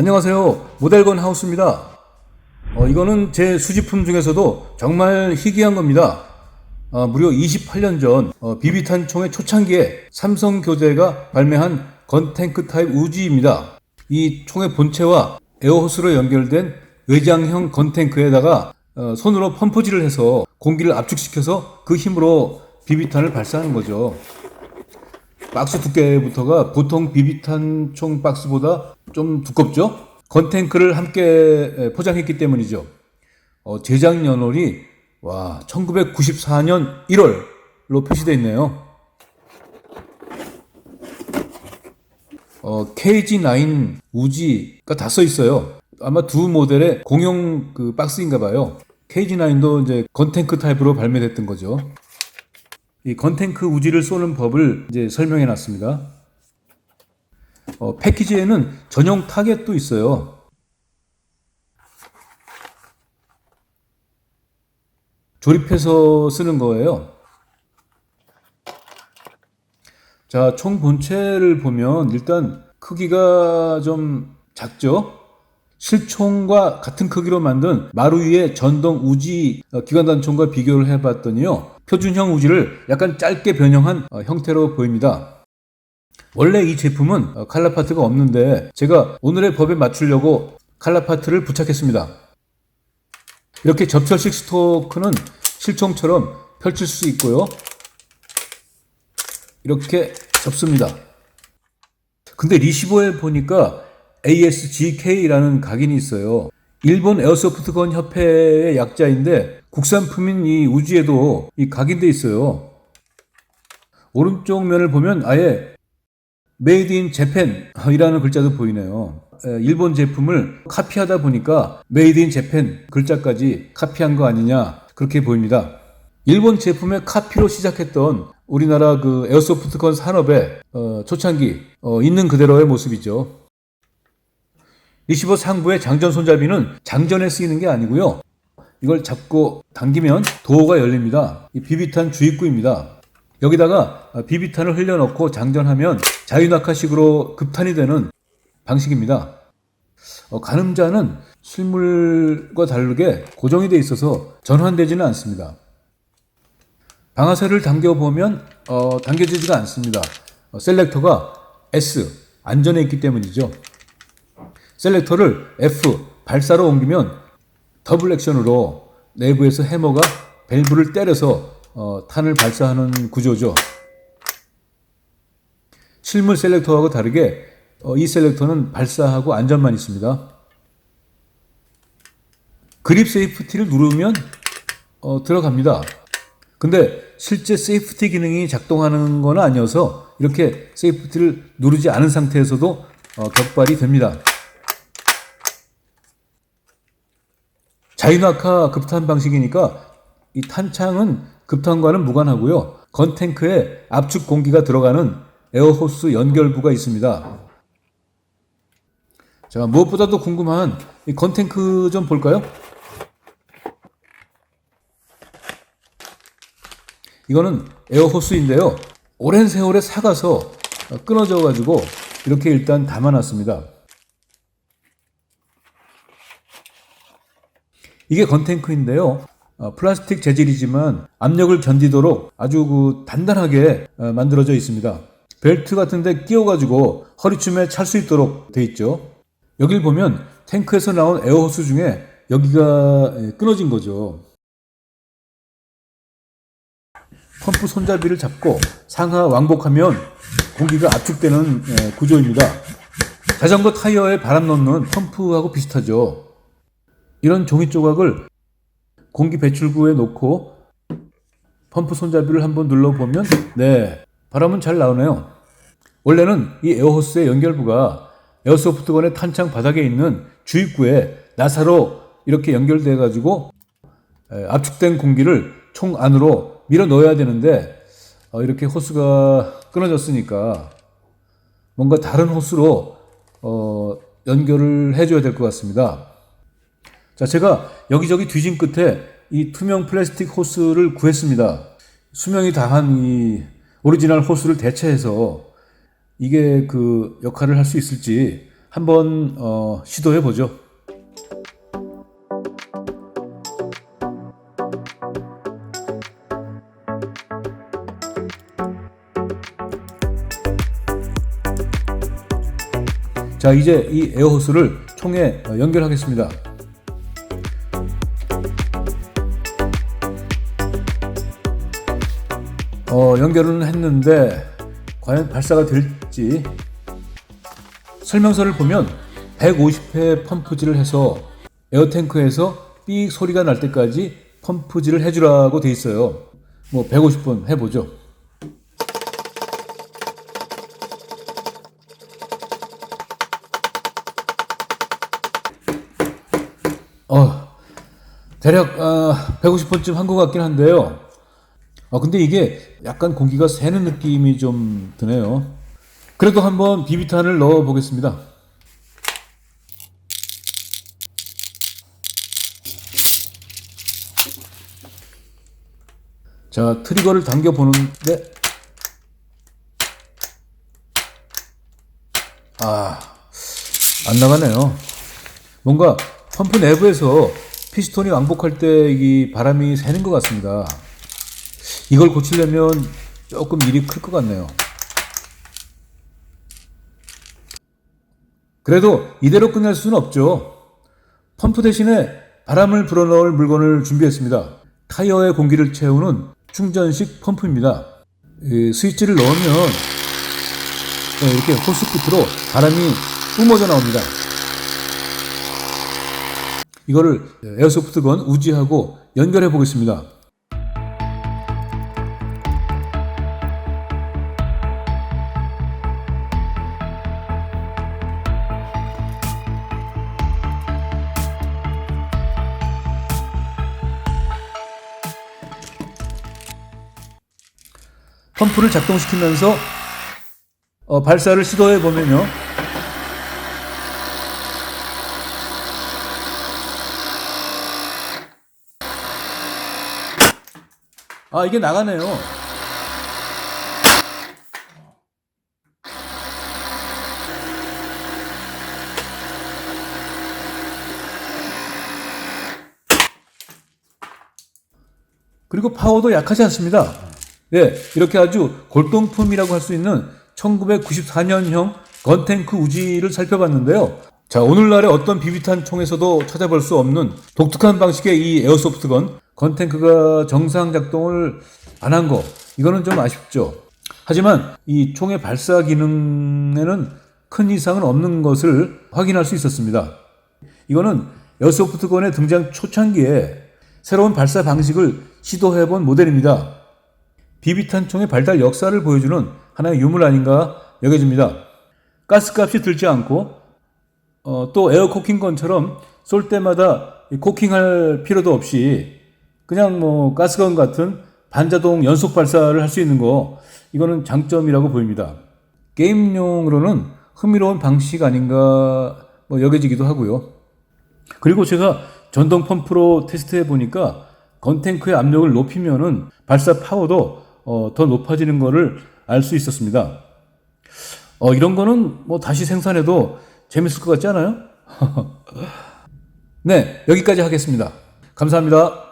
안녕하세요. 모델건 하우스입니다. 이거는 제 수집품 중에서도 정말 희귀한 겁니다. 무려 28년 전 비비탄 총의 초창기에 삼성교대가 발매한 건탱크 타입 우지입니다. 이 총의 본체와 에어호스로 연결된 외장형 건탱크에다가 손으로 펌프질을 해서 공기를 압축시켜서 그 힘으로 비비탄을 발사하는 거죠. 박스 두께부터가 보통 비비탄 총 박스보다 좀 두껍죠? 건탱크를 함께 포장했기 때문이죠. 제작 연월이 1994년 1월로 표시되어 있네요. KG9 우지가 다 써 있어요. 아마 두 모델의 공용 그 박스인가 봐요. KG9도 이제 건탱크 타입으로 발매됐던 거죠. 이 건탱크 우지를 쏘는 법을 이제 설명해 놨습니다. 패키지에는 전용 타겟도 있어요. 조립해서 쓰는 거예요. 자, 총 본체를 보면 일단 크기가 좀 작죠? 실총과 같은 크기로 만든 마루이의 전동 우지 기관단총과 비교를 해봤더니요, 표준형 우지를 약간 짧게 변형한 형태로 보입니다. 원래 이 제품은 칼라파트가 없는데 제가 오늘의 법에 맞추려고 칼라파트를 부착했습니다. 이렇게 접철식 스토크는 실총처럼 펼칠 수 있고요, 이렇게 접습니다. 근데 리시버에 보니까 ASGK라는 각인이 있어요. 일본 에어소프트건 협회의 약자인데 국산품인 이 우지에도 이 각인돼 있어요. 오른쪽 면을 보면 아예 메이드 인 재팬이라는 글자도 보이네요. 일본 제품을 카피하다 보니까 메이드 인 재팬 글자까지 카피한 거 아니냐, 그렇게 보입니다. 일본 제품의 카피로 시작했던 우리나라 그 에어소프트건 산업의 초창기 있는 그대로의 모습이죠. 리시버 상부의 장전 손잡이는 장전에 쓰이는 게 아니고요, 이걸 잡고 당기면 도어가 열립니다. 이 비비탄 주입구입니다. 여기다가 비비탄을 흘려넣고 장전하면 자유낙하식으로 급탄이 되는 방식입니다. 가늠자는 실물과 다르게 고정이 되어 있어서 전환되지는 않습니다. 방아쇠를 당겨보면 당겨지지가 않습니다. 셀렉터가 S, 안전에 있기 때문이죠. 셀렉터를 F, 발사로 옮기면 더블 액션으로 내부에서 해머가 밸브를 때려서 탄을 발사하는 구조죠. 실물 셀렉터하고 다르게 이 셀렉터는 발사하고 안전만 있습니다. 그립 세이프티를 누르면 들어갑니다. 근데 실제 세이프티 기능이 작동하는 건 아니어서 이렇게 세이프티를 누르지 않은 상태에서도 격발이 됩니다. 자유낙하 급탄 방식이니까 이 탄창은 급탄과는 무관하고요, 건탱크에 압축 공기가 들어가는 에어호스 연결부가 있습니다. 자, 무엇보다도 궁금한 이 건탱크 좀 볼까요? 이거는 에어호스인데요, 오랜 세월에 삭아서 끊어져 가지고 이렇게 일단 담아놨습니다. 이게 건탱크인데요, 플라스틱 재질이지만 압력을 견디도록 아주 단단하게 만들어져 있습니다. 벨트 같은데 끼워가지고 허리춤에 찰 수 있도록 돼 있죠. 여길 보면 탱크에서 나온 에어호스 중에 여기가 끊어진 거죠. 펌프 손잡이를 잡고 상하 왕복하면 공기가 압축되는 구조입니다. 자전거 타이어에 바람 넣는 펌프하고 비슷하죠. 이런 종이 조각을 공기 배출구에 놓고 펌프 손잡이를 한번 눌러보면 네, 바람은 잘 나오네요. 원래는 이 에어호스의 연결부가 에어소프트건의 탄창 바닥에 있는 주입구에 나사로 이렇게 연결돼 가지고 압축된 공기를 총 안으로 밀어 넣어야 되는데 이렇게 호스가 끊어졌으니까 뭔가 다른 호스로 연결을 해줘야 될 것 같습니다. 자, 제가 여기저기 뒤진 끝에 이 투명 플라스틱 호스를 구했습니다. 수명이 다한 이 오리지널 호스를 대체해서 이게 그 역할을 할 수 있을지 한번 시도해 보죠. 자, 이제 이 에어호스를 총에 연결하겠습니다. 연결은 했는데 과연 발사가 될지. 설명서를 보면 150회 펌프질을 해서 에어탱크에서 삑 소리가 날 때까지 펌프질을 해주라고 돼 있어요. 뭐 150번 해보죠. 대략 150번쯤 한 것 같긴 한데요. 근데 이게 약간 공기가 새는 느낌이 좀 드네요. 그래도 한번 비비탄을 넣어 보겠습니다. 자, 트리거를 당겨 보는데 안 나가네요. 뭔가 펌프 내부에서 피스톤이 왕복할 때 이 바람이 새는 것 같습니다. 이걸 고치려면 조금 일이 클 것 같네요. 그래도 이대로 끝낼 수는 없죠. 펌프 대신에 바람을 불어넣을 물건을 준비했습니다. 타이어에 공기를 채우는 충전식 펌프입니다. 스위치를 넣으면 이렇게 호스 끝으로 바람이 뿜어져 나옵니다. 이거를 에어소프트건 우지하고 연결해 보겠습니다. 펌프를 작동시키면서 발사를 시도해 보면요. 이게 나가네요. 그리고 파워도 약하지 않습니다. 네, 이렇게 아주 골동품이라고 할 수 있는 1994년형 건탱크 우지를 살펴봤는데요. 자, 오늘날의 어떤 비비탄 총에서도 찾아볼 수 없는 독특한 방식의 이 에어소프트건 건탱크가 정상 작동을 안 한 거, 이거는 좀 아쉽죠. 하지만 이 총의 발사 기능에는 큰 이상은 없는 것을 확인할 수 있었습니다. 이거는 에어소프트건의 등장 초창기에 새로운 발사 방식을 시도해본 모델입니다. 비비탄 총의 발달 역사를 보여주는 하나의 유물 아닌가 여겨집니다. 가스값이 들지 않고 또 에어코킹건처럼 쏠 때마다 코킹할 필요도 없이 그냥 뭐 가스건 같은 반자동 연속 발사를 할 수 있는 거, 이거는 장점이라고 보입니다. 게임용으로는 흥미로운 방식 아닌가 여겨지기도 하고요. 그리고 제가 전동 펌프로 테스트해 보니까 건탱크의 압력을 높이면은 발사 파워도 더 높아지는 거를 알 수 있었습니다. 이런 거는 다시 생산해도 재밌을 것 같지 않아요? 네, 여기까지 하겠습니다. 감사합니다.